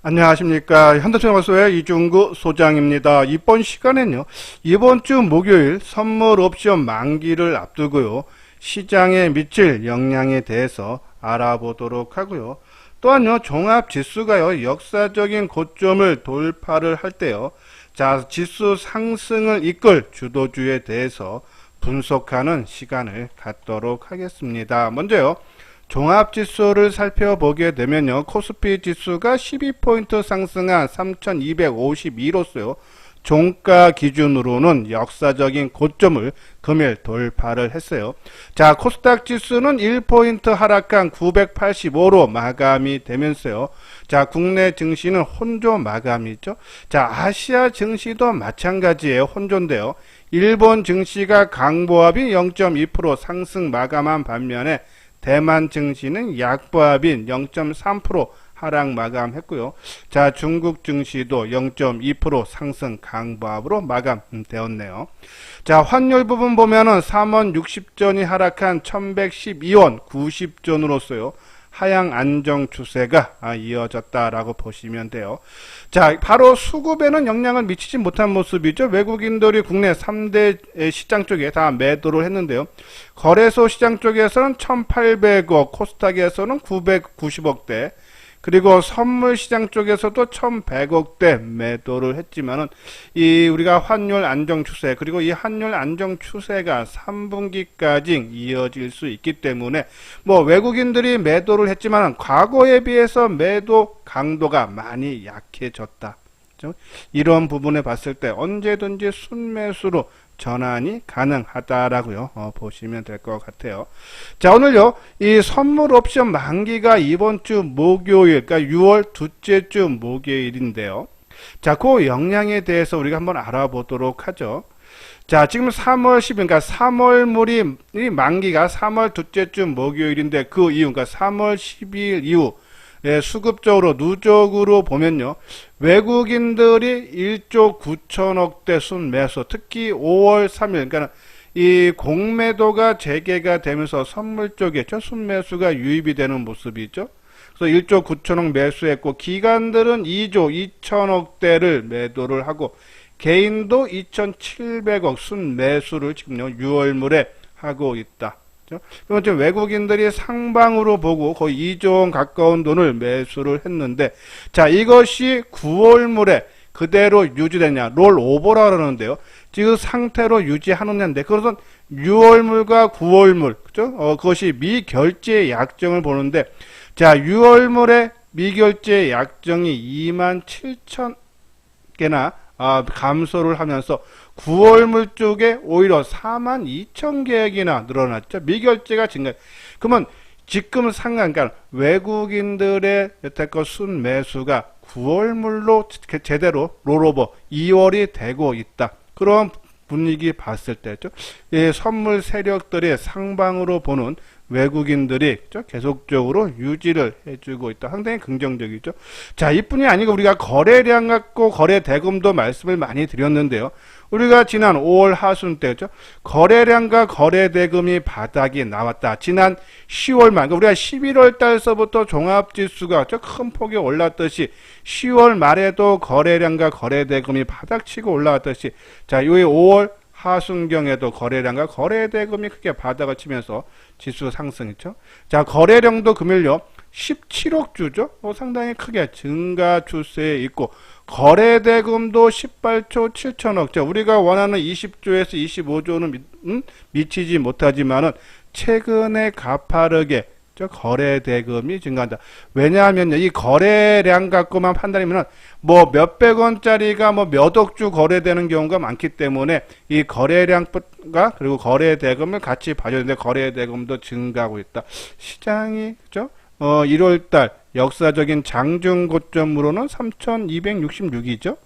안녕하십니까. 현대차마소의 이중구 소장입니다. 이번 시간에는요, 이번 주 목요일 선물 옵션 만기를 앞두고요, 시장에 미칠 영향에 대해서 알아보도록 하고요. 또한요, 종합지수가요, 역사적인 고점을 돌파를 할 때요, 자, 지수 상승을 이끌 주도주에 대해서 분석하는 시간을 갖도록 하겠습니다. 먼저요, 종합지수를 살펴보게 되면요, 코스피 지수가 12포인트 상승한 3252로서요, 종가 기준으로는 역사적인 고점을 금일 돌파를 했어요. 자, 코스닥 지수는 1포인트 하락한 985로 마감이 되면서요. 자, 국내 증시는 혼조 마감이죠. 자, 아시아 증시도 마찬가지예요. 혼조인데요. 일본 증시가 강보합이 0.2% 상승 마감한 반면에 대만 증시는 약보합인 0.3% 하락 마감했고요. 자, 중국 증시도 0.2% 상승 강보합으로 마감되었네요. 자, 환율 부분 보면은 3원 60전이 하락한 1112원 90전으로서요. 하향 안정 추세가 이어졌다라고 보시면 돼요. 자, 바로 수급에는 영향을 미치지 못한 모습이죠. 외국인들이 국내 3대 시장 쪽에 다 매도를 했는데요. 거래소 시장 쪽에서는 1800억, 코스닥에서는 990억대, 그리고 선물 시장 쪽에서도 1100억대 매도를 했지만은 이 우리가 환율 안정 추세, 그리고 이 환율 안정 추세가 3분기까지 이어질 수 있기 때문에 뭐 외국인들이 매도를 했지만 과거에 비해서 매도 강도가 많이 약해졌다. 이런 부분에 봤을 때 언제든지 순매수로 전환이 가능하다라고요, 보시면 될 것 같아요. 자, 오늘요, 이 선물 옵션 만기가 이번 주 목요일, 그러니까 6월 둘째 주 목요일인데요. 자, 그 영향에 대해서 우리가 한번 알아보도록 하죠. 자, 지금 3월 10일, 그러니까 3월물이, 이 만기가 3월 둘째 주 목요일인데 그 이유, 그러니까 3월 12일 이후, 예, 수급적으로 누적으로 보면요, 외국인들이 1조 9천억대 순매수, 특히 5월 3일, 그러니까 이 공매도가 재개가 되면서 선물 쪽에 순매수가 유입이 되는 모습이죠. 그래서 1조 9천억 매수했고, 기관들은 2조 2천억대를 매도를 하고, 개인도 2,700억 순매수를 지금요, 6월물에 하고 있다. 그럼 지금 외국인들이 상방으로 보고 거의 2조 원 가까운 돈을 매수를 했는데, 자, 이것이 9월물에 그대로 유지되냐, 롤오버라 그러는데요. 지금 상태로 유지하느냐인데, 그것은 6월물과 9월물, 그죠? 그것이 미결제 약정을 보는데, 자, 6월물에 미결제 약정이 27,000개나 감소를 하면서 9월물 쪽에 오히려 42,000개나 늘어났죠. 미결제가 증가. 그러면 지금 상관, 그러니까 외국인들의 여태껏 순매수가 9월물로 제대로 롤오버 2월이 되고 있다. 그런 분위기 봤을 때죠. 이 선물 세력들의 상방으로 보는 외국인들이 계속적으로 유지를 해주고 있다. 상당히 긍정적이죠. 자, 이뿐이 아니고 우리가 거래량 갖고 거래 대금도 말씀을 많이 드렸는데요. 우리가 지난 5월 하순 때죠, 거래량과 거래 대금이 바닥이 나왔다. 지난 10월만, 그러니까 우리가 11월 달서부터 종합지수가 큰 폭이 올랐듯이 10월 말에도 거래량과 거래 대금이 바닥치고 올라왔듯이, 자, 이 5월 하순경에도 거래량과 거래 대금이 크게 바닥을 치면서 지수 상승했죠. 자, 거래량도 금일요 17억 주죠. 상당히 크게 증가 추세에 있고, 거래 대금도 18조 7천억. 자, 우리가 원하는 20조에서 25조는 미치지 못하지만은 최근에 가파르게 거래 대금이 증가한다. 왜냐하면요, 이 거래량 갖고만 판단이면은 뭐 몇백 원짜리가 뭐 몇 억 주 거래되는 경우가 많기 때문에 이 거래량과 그리고 거래 대금을 같이 봐줘야 되는데, 거래 대금도 증가하고 있다. 시장이, 그죠? 1월달 역사적인 장중 고점으로는 3,266이죠.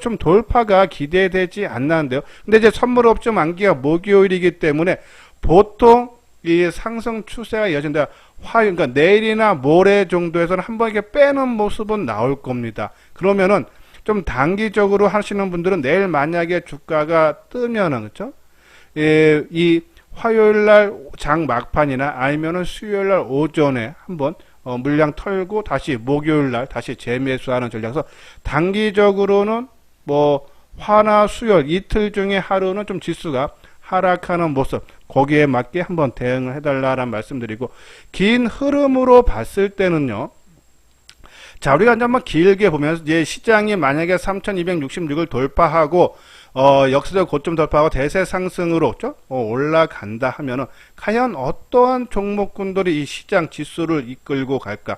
좀 돌파가 기대되지 않나는데요. 근데 이제 선물 옵션 만기가 목요일이기 때문에 보통 이 상승 추세가 이어진다. 그러니까 내일이나 모레 정도에서는 한번 이렇게 빼는 모습은 나올 겁니다. 그러면은 좀 단기적으로 하시는 분들은 내일 만약에 주가가 뜨면은, 그렇죠? 이 화요일 날 장 막판이나 아니면은 수요일 날 오전에 한번 물량 털고 다시 목요일 날 다시 재매수하는 전략에서 단기적으로는 뭐 화나 수요일 이틀 중에 하루는 좀 지수가 하락하는 모습 거기에 맞게 한번 대응을 해달라는 말씀드리고 긴 흐름으로 봤을 때는요. 자, 우리가 이제 한번 길게 보면서 이제 시장이 만약에 3266을 돌파하고 역사적 고점 돌파하고 대세 상승으로 올라간다 하면은 과연 어떠한 종목군들이 이 시장 지수를 이끌고 갈까?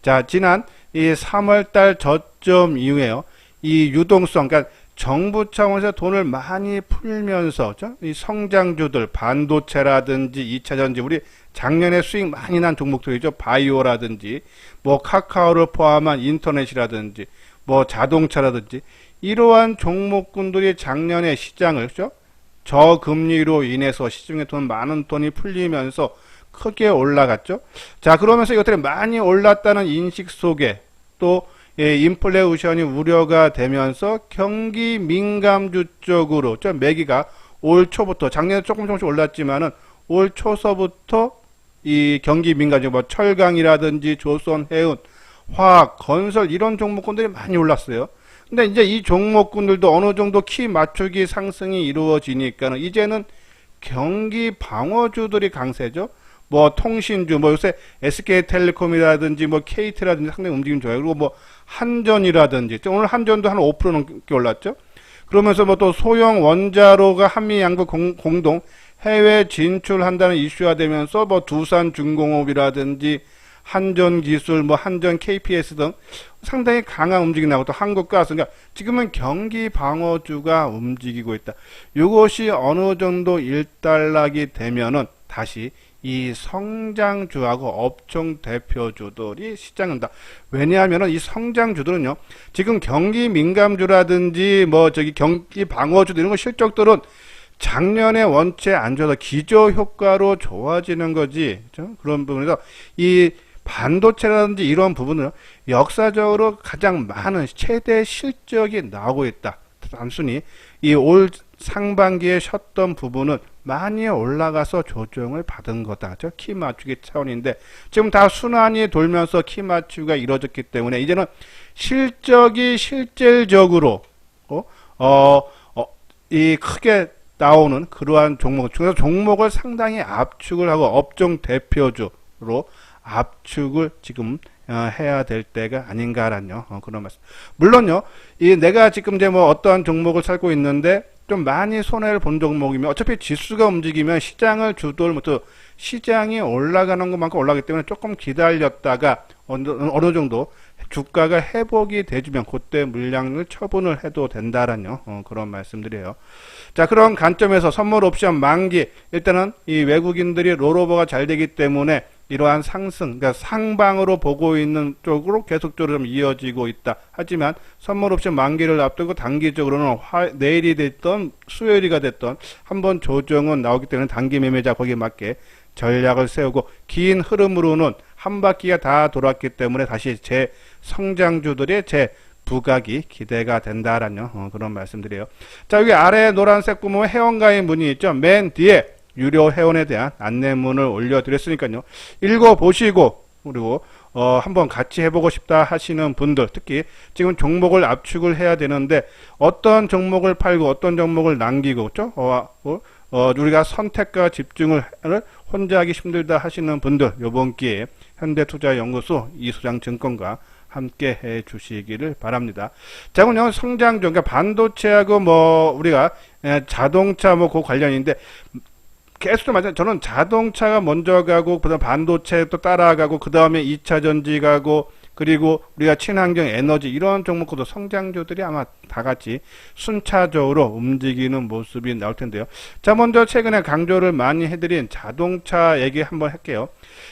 자, 지난 이 3월달 저점 이후에요. 이 유동성, 그러니까 정부 차원에서 돈을 많이 풀면서 이 성장주들 반도체라든지 2차전지 우리 작년에 수익 많이 난 종목들이죠. 바이오라든지 뭐 카카오를 포함한 인터넷이라든지 뭐 자동차라든지 이러한 종목군들이 작년에 시장을 저금리로 인해서 시중에 많은 돈이 풀리면서 크게 올라갔죠. 자, 그러면서 이것들이 많이 올랐다는 인식 속에 또 인플레이션이 우려가 되면서 경기 민감주 쪽으로 매기가 올 초부터 작년에 조금씩 올랐지만은 올 초서부터 이 경기 민감주 뭐 철강이라든지 조선, 해운, 화학, 건설 이런 종목군들이 많이 올랐어요. 근데 이제 이 종목군들도 어느 정도 키 맞추기 상승이 이루어지니까는 이제는 경기 방어주들이 강세죠. 뭐 통신주, 뭐 요새 SK텔레콤이라든지 뭐 KT라든지 상당히 움직임 좋아요. 그리고 뭐 한전이라든지 오늘 한전도 한 5% 넘게 올랐죠. 그러면서 뭐 또 소형 원자로가 한미 양국 공동 해외 진출한다는 이슈가 되면서 뭐 두산중공업이라든지 한전기술, 뭐 한전 KPS 등 상당히 강한 움직임이 나고 또 한국가스, 그러니까 지금은 경기 방어주가 움직이고 있다. 이것이 어느 정도 일단락이 되면은 다시 이 성장주하고 업종 대표주들이 시장한다. 왜냐하면은 이 성장주들은요, 지금 경기 민감주라든지 뭐 경기 방어주들 이런 거 실적들은 작년에 원체 안 좋아서 기저 효과로 좋아지는 거지. 그런 부분에서 이 반도체라든지 이런 부분은 역사적으로 가장 많은 최대 실적이 나오고 있다. 단순히 이 올 상반기에 쉬었던 부분은 많이 올라가서 조정을 받은 거다. 키 맞추기 차원인데 지금 다 순환이 돌면서 키 맞추기가 이루어졌기 때문에 이제는 실적이 실질적으로 이 크게 나오는 그러한 종목 중에서 종목을 상당히 압축을 하고 업종 대표주로 압축을 지금 해야 될 때가 아닌가라는 그런 말씀. 물론요, 이 내가 지금 이제 뭐 어떠한 종목을 살고 있는데 좀 많이 손해를 본 종목이면 어차피 지수가 움직이면 시장을 주도를 못해 시장이 올라가는 것만큼 올라가기 때문에 조금 기다렸다가 어느 정도 주가가 회복이 되주면 그때 물량을 처분을 해도 된다라는 그런 말씀드려요. 자, 그런 관점에서 선물 옵션 만기 일단은 이 외국인들이 롤오버가 잘 되기 때문에 이러한 상승, 그러니까 상방으로 보고 있는 쪽으로 계속적으로 좀 이어지고 있다. 하지만 선물 옵션 만기를 앞두고 단기적으로는 내일이 됐던 수요일이가 됐던 한번 조정은 나오기 때문에 단기 매매자 거기에 맞게 전략을 세우고 긴 흐름으로는 한 바퀴가 다 돌았기 때문에 다시 제 성장주들의 제 부각이 기대가 된다라는 그런 말씀드려요. 자, 여기 아래 노란색 보면 회원가입 문의 있죠. 맨 뒤에 유료 회원에 대한 안내문을 올려드렸으니까요. 읽어보시고 그리고 한번 같이 해보고 싶다 하시는 분들, 특히 지금 종목을 압축을 해야 되는데 어떤 종목을 팔고 어떤 종목을 남기고 우리가 선택과 집중을 혼자 하기 힘들다 하시는 분들, 이번 기회에 현대투자연구소 이수장증권과 함께 해 주시기를 바랍니다. 자, 그럼 성장주, 그러니까 반도체하고 뭐 우리가 자동차 뭐 그 관련인데 계속 맞아요. 저는 자동차가 먼저 가고 그다음 반도체 또 따라가고 그 다음에 2차 전지 가고 그리고 우리가 친환경 에너지 이런 종목도 성장주들이 아마 다 같이 순차적으로 움직이는 모습이 나올 텐데요. 자, 먼저 최근에 강조를 많이 해드린 자동차 얘기 한번 할게요.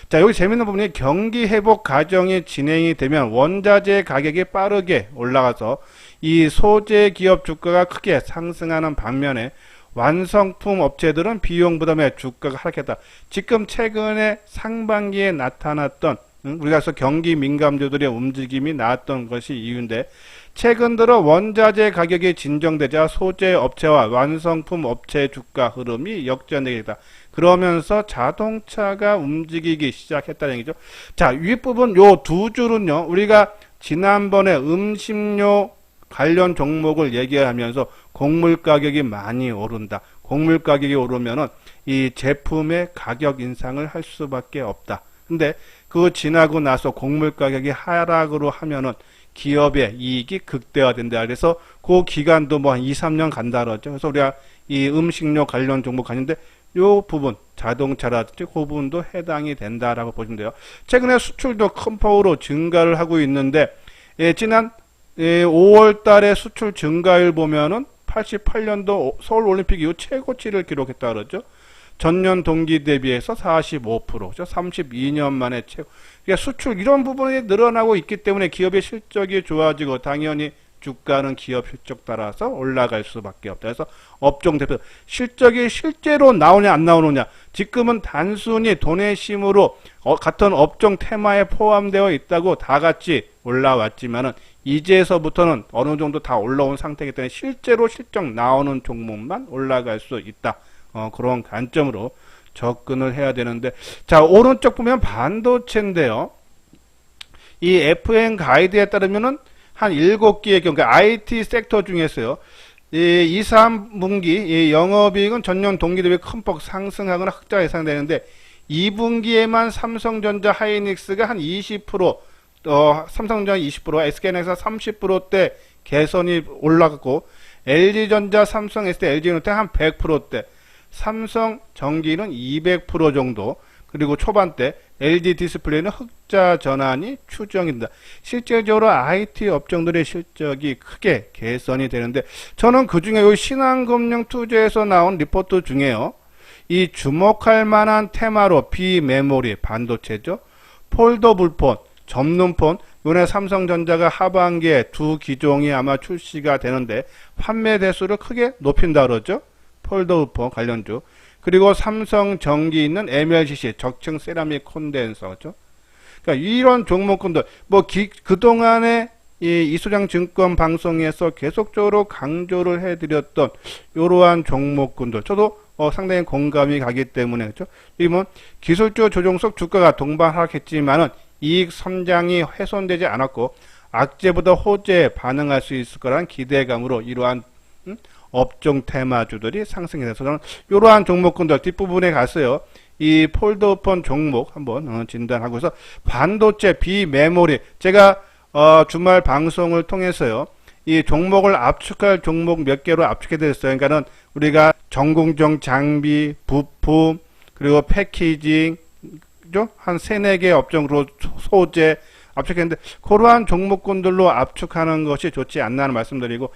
자, 여기 재밌는 부분이 경기 회복 과정이 진행이 되면 원자재 가격이 빠르게 올라가서 이 소재 기업 주가가 크게 상승하는 반면에 완성품 업체들은 비용 부담에 주가가 하락했다. 지금 최근에 상반기에 나타났던 우리가 경기 민감주들의 움직임이 나왔던 것이 이유인데 최근 들어 원자재 가격이 진정되자 소재 업체와 완성품 업체 주가 흐름이 역전되게 됐다. 그러면서 자동차가 움직이기 시작했다는 얘기죠. 자, 윗부분 요 두 줄은요, 우리가 지난번에 음식료 관련 종목을 얘기하면서 곡물 가격이 많이 오른다. 곡물 가격이 오르면은 이 제품의 가격 인상을 할 수밖에 없다. 근데 그거 지나고 나서 곡물 가격이 하락으로 하면은 기업의 이익이 극대화된다. 그래서 그 기간도 뭐 한 2, 3년 간다 그러죠. 그래서 우리가 이 음식료 관련 종목 가는데 요 부분, 자동차라든지 그 부분도 해당이 된다라고 보시면 돼요. 최근에 수출도 큰 폭으로 증가를 하고 있는데, 지난 5월 달에 수출 증가율 보면은 88년도 서울올림픽 이후 최고치를 기록했다 그러죠. 전년 동기 대비해서 45%죠. 32년 만에 최고. 그러니까 수출 이런 부분이 늘어나고 있기 때문에 기업의 실적이 좋아지고 당연히 주가는 기업 실적 따라서 올라갈 수밖에 없다. 그래서 업종 대표 실적이 실제로 나오냐 안 나오느냐. 지금은 단순히 돈의 힘으로 같은 업종 테마에 포함되어 있다고 다 같이 올라왔지만은 이제서부터는 어느 정도 다 올라온 상태이기 때문에 실제로 실적 나오는 종목만 올라갈 수 있다. 그런 관점으로 접근을 해야 되는데, 자, 오른쪽 보면 반도체인데요. 이 FN 가이드에 따르면은 한 7개의 경우, 그러니까 IT 섹터 중에서요, 이 2, 3분기 이 영업이익은 전년 동기 대비 큰 폭 상승하거나 흑자 예상되는데, 2분기에만 삼성전자 하이닉스가 한 20%, 삼성전자 20%, SK하이닉스가 30%대 개선이 올라갔고, LG전자, 삼성, ST, LG노태 한 100%대, 삼성전기는 200% 정도, 그리고 초반대 LG 디스플레이는 흑자 전환이 추정입니다. 실제적으로 IT 업종들의 실적이 크게 개선이 되는데, 저는 그 중에 이 신한금융 투자에서 나온 리포트 중에요, 이 주목할 만한 테마로 비메모리 반도체죠, 폴더블폰, 접는폰, 이번에 삼성전자가 하반기에 두 기종이 아마 출시가 되는데 판매 대수를 크게 높인다 그러죠. 폴더블폰 관련주. 그리고 삼성전기 있는 MLCC 적층 세라믹 콘덴서죠. 그러니까 이런 종목군들 그동안에 이수장 증권 방송에서 계속적으로 강조를 해드렸던 이러한 종목군들, 저도 상당히 공감이 가기 때문에, 그렇죠? 이건 기술주 조정 속 주가가 동반하락했지만은 이익 선장이 훼손되지 않았고 악재보다 호재에 반응할 수 있을 거란 기대감으로 이러한 업종 테마주들이 상승이 돼서 저는 이러한 종목군들 뒷부분에 갔어요. 이 폴더폰 종목 한번 진단하고서 반도체 비메모리, 제가 주말 방송을 통해서요, 이 종목을 압축할 종목 몇 개로 압축해 드렸어요. 그러니까는 우리가 전공정 장비, 부품, 그리고 패키징, 한 3, 4개 업종으로 소재 압축했는데, 그러한 종목군들로 압축하는 것이 좋지 않나는 말씀드리고,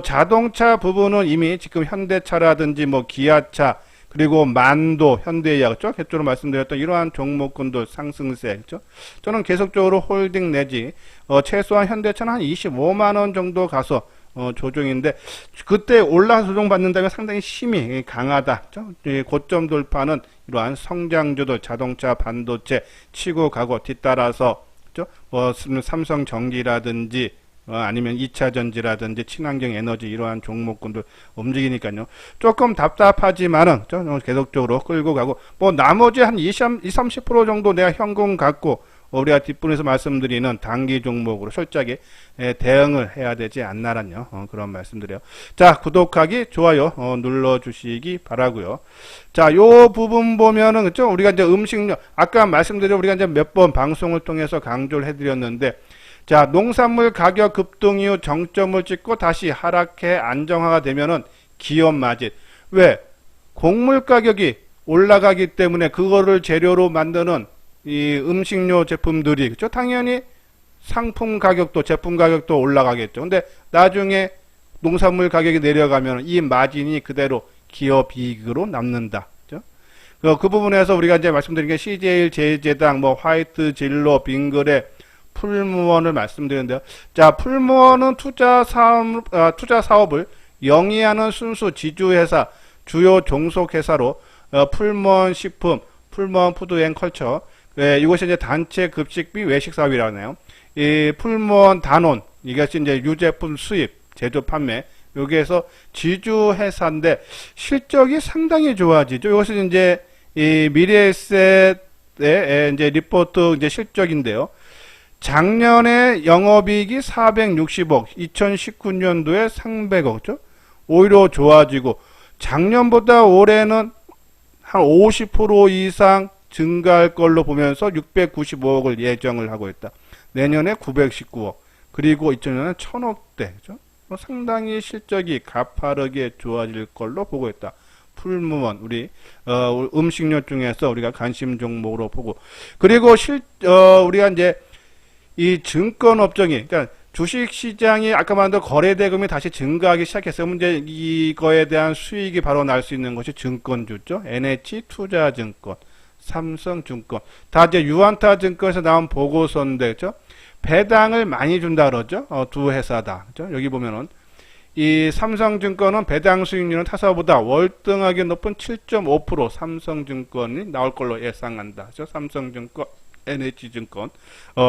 자동차 부분은 이미 지금 현대차라든지 기아차, 그리고 만도, 현대해양, 그렇죠? 개조로 말씀드렸던 이러한 종목군들 상승세, 그렇죠? 저는 계속적으로 홀딩 내지, 최소한 현대차는 한 25만원 정도 가서, 조정인데, 그때 올라서 조정받는다면 상당히 힘이 강하다, 그렇죠? 고점 돌파는 이러한 성장주들, 자동차, 반도체 치고 가고 뒤따라서, 삼성전기라든지 아니면 2차전지라든지 친환경 에너지 이러한 종목군들 움직이니까요. 조금 답답하지만은 계속적으로 끌고 가고, 나머지 한 20-30% 정도 내가 현금 갖고 우리가 뒷분에서 말씀드리는 단기 종목으로 철저하게 대응을 해야 되지 않나란요. 그런 말씀드려요. 자, 구독하기, 좋아요 눌러주시기 바라고요. 자, 요 부분 보면은, 그쵸? 우리가 이제 음식료, 아까 말씀드린 우리가 이제 몇 번 방송을 통해서 강조를 해드렸는데, 자, 농산물 가격 급등 이후 정점을 찍고 다시 하락해 안정화가 되면은 기업 마진. 왜? 곡물 가격이 올라가기 때문에 그거를 재료로 만드는 이 음식료 제품들이, 그쵸? 당연히 상품 가격도, 제품 가격도 올라가겠죠. 근데 나중에 농산물 가격이 내려가면 이 마진이 그대로 기업 이익으로 남는다. 그죠? 그 부분에서 우리가 이제 말씀드린 게 CJ 제재당, 화이트 진로, 빙그레, 풀무원을 말씀드렸는데요. 자, 풀무원은 투자 사업을 영위하는 순수 지주회사, 주요 종속회사로, 풀무원 식품, 풀무원 푸드앤컬처, 이것이 이제 단체 급식비 외식 사업이라고 하네요. 이 풀무원 단원, 이것이 이제 유제품 수입, 제조 판매, 여기에서 지주회사인데 실적이 상당히 좋아지죠. 이것은 이제 이 미래에셋의 이제 리포트 이제 실적인데요. 작년에 영업이익이 460억, 2019년도에 300억죠. 오히려 좋아지고 작년보다 올해는 한 50% 이상 증가할 걸로 보면서 695억을 예정을 하고 있다. 내년에 919억, 그리고 2000년에 1000억대, 그죠? 상당히 실적이 가파르게 좋아질 걸로 보고 있다. 풀무원, 우리 음식료 중에서 우리가 관심 종목으로 보고, 그리고 우리가 이제 이 증권 업종이, 그러니까 주식 시장이 아까 말한 대로 거래 대금이 다시 증가하기 시작했어요. 이제 이거에 대한 수익이 바로 날 수 있는 것이 증권주죠. NH투자증권, 삼성증권, 다 이제 유한타 증권에서 나온 보고서인데, 그죠? 배당을 많이 준다 그러죠. 두 회사다. 그죠? 여기 보면은 이 삼성증권은 배당 수익률은 타사보다 월등하게 높은 7.5% 삼성증권이 나올 걸로 예상한다. 그죠? 삼성증권, NH증권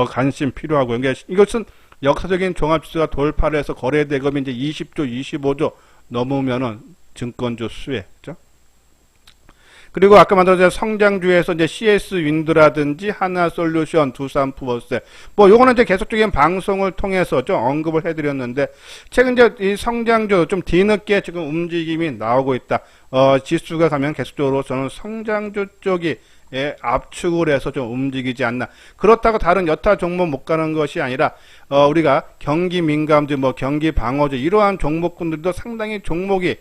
관심 필요하고요. 그러니까 이것은 역사적인 종합지수가 돌파를 해서 거래대금이 이제 20조, 25조 넘으면은 증권주 수혜, 그죠? 그리고 아까 말한 성장주에서 이제 CS 윈드라든지 하나솔루션, 두산프로세, 뭐 요거는 이제 계속적인 방송을 통해서 좀 언급을 해드렸는데, 최근 이제 이 성장주 좀 뒤늦게 지금 움직임이 나오고 있다. 지수가 가면 계속적으로 저는 성장주 쪽이 압축을 해서 좀 움직이지 않나. 그렇다고 다른 여타 종목 못 가는 것이 아니라 우리가 경기 민감주, 뭐 경기 방어주 이러한 종목군들도 상당히 종목이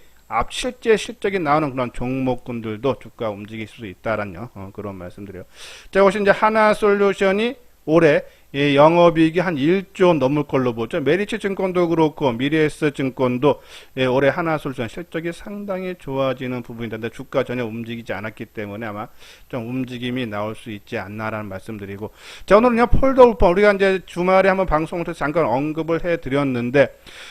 실제 실적이 나오는 그런 종목군들도 주가 움직일 수 있다라는 그런 말씀드려요. 자, 이것이 이제 하나솔루션이 올해 영업이익이 한 1조 넘을 걸로 보죠. 메리츠 증권도 그렇고 미래에셋 증권도 올해 하나솔루션 실적이 상당히 좋아지는 부분인데 주가 전혀 움직이지 않았기 때문에 아마 좀 움직임이 나올 수 있지 않나라는 말씀드리고, 자, 오늘은요 폴더블폰 우리가 이제 주말에 한번 방송을 통해서 잠깐 언급을 해드렸는데,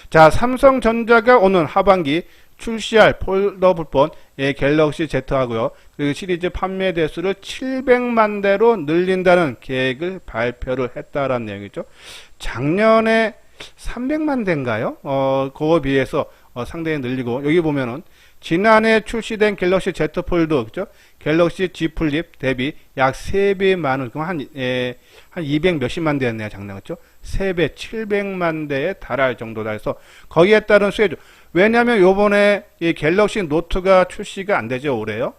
자, 삼성전자가 오늘 하반기 출시할 폴더블폰 갤럭시 Z 하고요. 그리고 시리즈 판매 대수를 700만 대로 늘린다는 계획을 발표를 했다라는 내용이죠. 작년에 300만 대인가요? 그거에 비해서 상당히 늘리고, 여기 보면은 지난해 출시된 갤럭시 Z 폴드, 그죠? 갤럭시 Z 플립 대비 약 3배 많은, 그럼 한 200 몇십만 대였네요, 작년, 그죠? 3배, 700만 대에 달할 정도다 해서 거기에 따른 수혜죠. 왜냐하면 요번에 이 갤럭시 노트가 출시가 안 되죠, 올해요.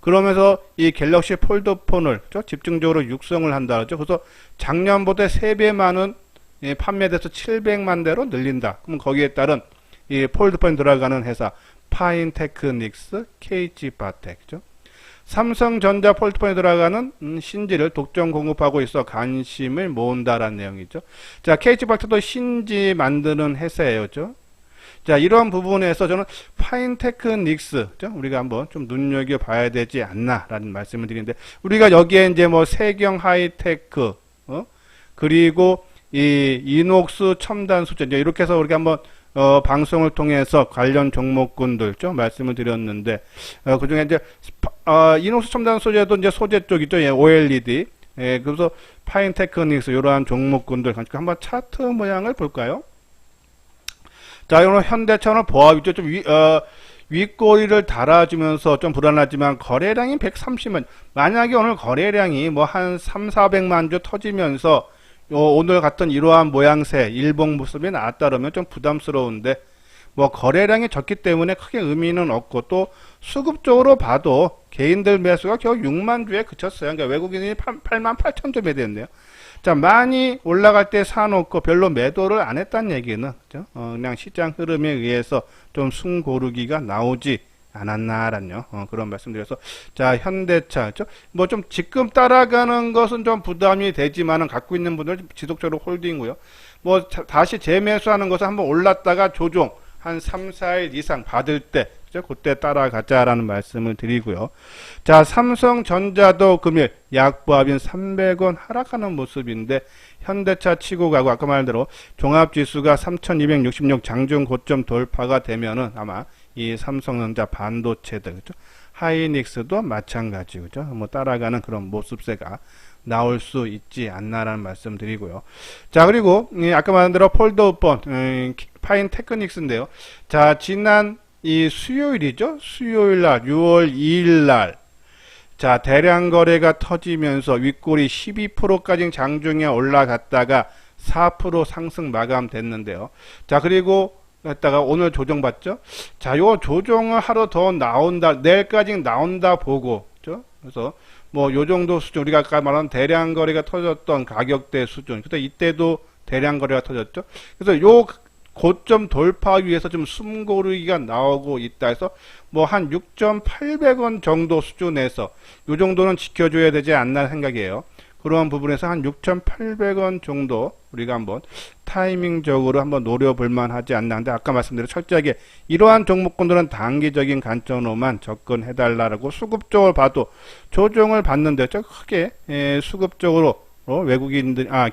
그러면서 이 갤럭시 폴드폰을 집중적으로 육성을 한다 그러죠. 그래서 작년보다 3배 많은 판매대수 700만 대로 늘린다. 그럼 거기에 따른 이 폴드폰에 들어가는 회사 파인테크닉스, KG바텍, 그죠? 삼성전자 폴드폰에 들어가는 신지를 독점 공급하고 있어 관심을 모은다라는 내용이죠. 자, KG바텍도 신지 만드는 회사예요, 그죠? 자, 이런 부분에서 저는 파인테크닉스, 우리가 한번 좀 눈여겨봐야 되지 않나라는 말씀을 드리는데, 우리가 여기에 이제 뭐 세경 하이테크, 그리고 이 이녹스 첨단 소재, 이렇게 해서 우리가 한번 방송을 통해서 관련 종목군들 좀 말씀을 드렸는데, 그 중에 이제 이녹스 첨단 소재도 이제 소재 쪽이죠. OLED. 그래서 파인테크닉스 이러한 종목군들 한번 차트 모양을 볼까요? 자, 오늘 현대차는 보합이죠. 좀 윗꼬리를 달아주면서 좀 불안하지만 거래량이 130만. 만약에 오늘 거래량이 뭐 한 3, 400만 주 터지면서 오늘 같은 이러한 모양새 일봉 모습이 나왔다면 좀 부담스러운데, 뭐 거래량이 적기 때문에 크게 의미는 없고, 또 수급적으로 봐도 개인들 매수가 겨우 6만 주에 그쳤어요. 그러니까 외국인이 8만 8천 주 매도했네요. 자, 많이 올라갈 때 사놓고 별로 매도를 안 했다는 얘기는, 그죠? 그냥 시장 흐름에 의해서 좀 숨고르기가 나오지 않았나라는 그런 말씀드려서, 자, 현대차, 그죠? 뭐 좀 지금 따라가는 것은 좀 부담이 되지만은 갖고 있는 분들 지속적으로 홀딩이고요. 뭐 다시 재매수하는 것은 한번 올랐다가 조정 한 3, 4일 이상 받을 때, 그죠? 그때 따라가자라는 말씀을 드리고요. 자, 삼성전자도 금일 약보합인 300원 하락하는 모습인데, 현대차 치고 가고, 아까 말한 대로 종합지수가 3266 장중 고점 돌파가 되면은 아마 이 삼성전자 반도체들, 그죠? 하이닉스도 마찬가지죠. 그죠? 뭐 따라가는 그런 모습세가 나올 수 있지 않나라는 말씀 드리고요. 자, 그리고 아까 말한 대로 폴더폰 파인테크닉스인데요. 자, 지난 이 수요일이죠. 수요일 날 6월 2일 날, 자, 대량 거래가 터지면서 윗골이 12%까지 장중에 올라갔다가 4% 상승 마감됐는데요. 자, 그리고 했다가 오늘 조정받죠? 자, 요 조정을 하루 더 나온다, 내일까지 나온다 보고, 그죠? 그래서 뭐 요 정도 수준, 우리가 아까 말한 대량 거래가 터졌던 가격대 수준, 그때 이때도 대량 거래가 터졌죠? 그래서 요 고점 돌파 위해서 좀 숨고르기가 나오고 있다 해서 뭐 한 6,800원 정도 수준에서 요 정도는 지켜줘야 되지 않나 생각이에요. 그런 부분에서 한 6,800원 정도 우리가 한번 타이밍적으로 한번 노려볼 만하지 않나 하는데, 아까 말씀드린 철저하게 이러한 종목군들은 단기적인 관점으로만 접근해달라고, 수급적으로 봐도 조정을 받는데 크게 수급적으로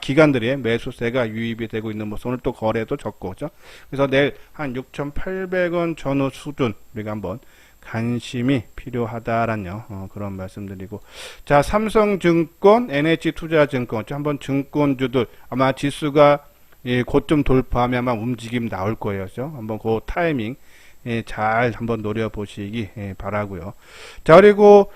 기관들의 매수세가 유입이 되고 있는 모습, 오늘 또 거래도 적고, 그죠? 그래서 내일 한 6,800원 전후 수준 우리가 한번 관심이 필요하다라는 그런 말씀드리고, 자, 삼성증권, NH투자증권 한번 증권주들 아마 지수가 고점 돌파하면 아마 움직임 나올 거예요, 그죠? 한번 그 타이밍 잘 한번 노려보시기 바라고요. 자, 그리고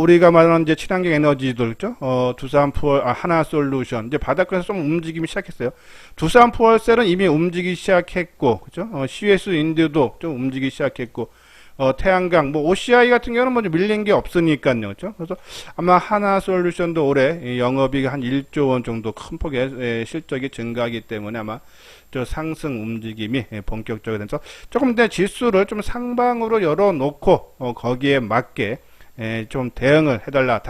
우리가 말하는 이제 친환경 에너지들, 그죠? 두산푸얼, 하나솔루션, 이제 바닥권에서 좀 움직임이 시작했어요. 두산푸얼셀은 이미 움직이기 시작했고, 그죠? CS 인드도 좀 움직이기 시작했고, 태양광, 뭐 OCI 같은 경우는 뭐 밀린 게 없으니까요, 그죠? 그래서 아마 하나솔루션도 올해 영업이익 한 1조 원 정도 큰 폭의 실적이 증가하기 때문에 아마 저 상승 움직임이 본격적으로 돼서 조금 더 지수를 좀 상방으로 열어놓고 거기에 맞게 좀 대응을 해달라.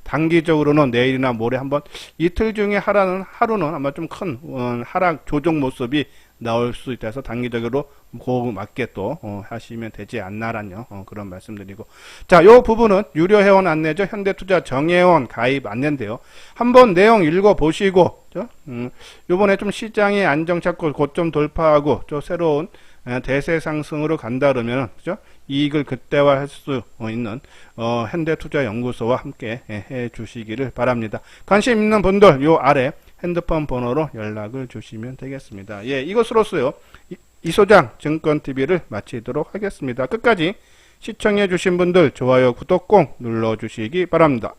단기적으로는 내일이나 모레 한번 이틀 중에 하루는 아마 좀 큰 하락 조정 모습이 나올 수 있다 해서 단기적으로 그 맞게 또 하시면 되지 않나라는 그런 말씀드리고, 자, 요 부분은 유료 회원 안내죠. 현대투자 정회원 가입 안내인데요. 한번 내용 읽어보시고, 요번에 좀 시장이 안정 찾고 고점 돌파하고 저 새로운 대세 상승으로 간다 그러면, 그죠? 이익을 극대화할 수 있는 현대투자연구소와 함께 해 주시기를 바랍니다. 관심 있는 분들 요 아래 핸드폰 번호로 연락을 주시면 되겠습니다. 예, 이것으로서요 이소장 증권TV를 마치도록 하겠습니다. 끝까지 시청해 주신 분들 좋아요, 구독 꼭 눌러 주시기 바랍니다.